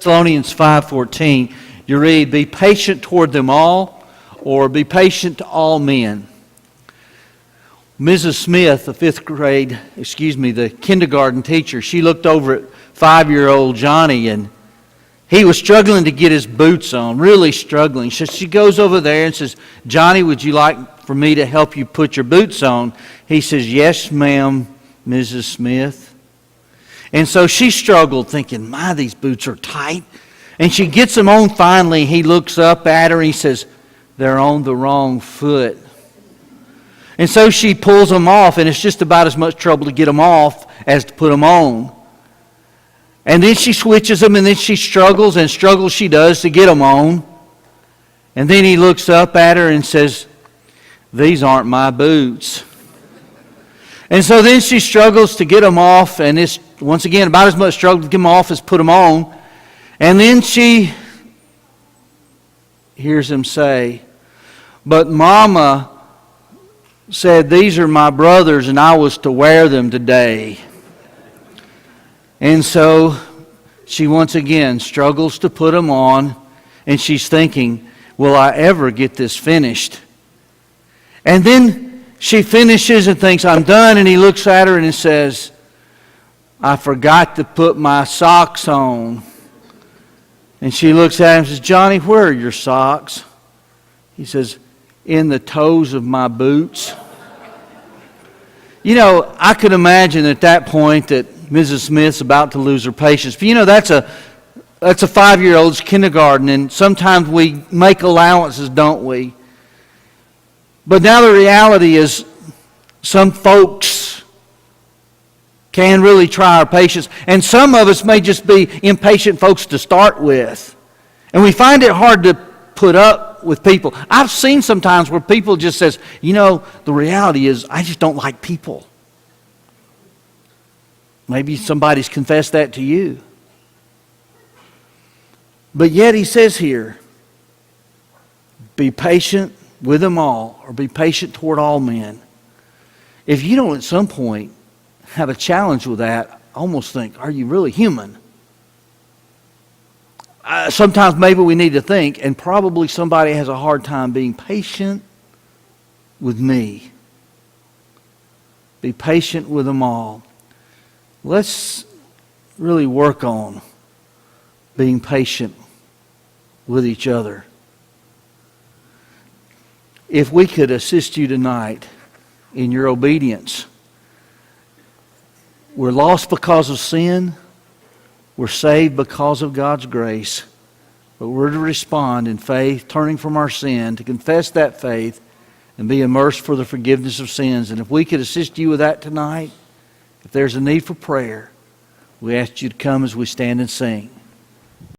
Thessalonians 5:14, you read, "Be patient toward them all," or "Be patient to all men." Mrs. Smith, the kindergarten teacher, she looked over at 5-year-old Johnny, and he was struggling to get his boots on, really struggling. So she goes over there and says, "Johnny, would you like for me to help you put your boots on?" He says, "Yes, ma'am, Mrs. Smith." And so she struggled, thinking, "My, these boots are tight." And she gets them on finally. He looks up at her and he says, "They're on the wrong foot." And so she pulls them off, and it's just about as much trouble to get them off as to put them on. And then she switches them, and then she struggles she does to get them on. And then he looks up at her and says, "These aren't my boots." And so then she struggles to get them off, and it's, once again, about as much struggle to get them off as put them on. And then she hears him say, "But Mama said these are my brothers and I was to wear them today." And so she once again struggles to put them on, and she's thinking, will I ever get this finished? And then she finishes and thinks, I'm done, and he looks at her and he says, "I forgot to put my socks on." And she looks at him and says, "Johnny, where are your socks?" He says, "In the toes of my boots." You know, I could imagine at that point that Mrs. Smith's about to lose her patience. But you know, that's a 5-year-old's kindergarten, and sometimes we make allowances, don't we? But now the reality is some folks can really try our patience. And some of us may just be impatient folks to start with. And we find it hard to put up with people. I've seen sometimes where people just says, you know, the reality is I just don't like people. Maybe somebody's confessed that to you. But yet he says here, be patient with them all, or be patient toward all men. If you don't at some point have a challenge with that, I almost think, are you really human? Sometimes maybe we need to think, and probably somebody has a hard time being patient with me. Be patient with them all. Let's really work on being patient with each other. If we could assist you tonight in your obedience, we're lost because of sin. We're saved because of God's grace. But we're to respond in faith, turning from our sin, to confess that faith, and be immersed for the forgiveness of sins. And if we could assist you with that tonight, if there's a need for prayer, we ask you to come as we stand and sing.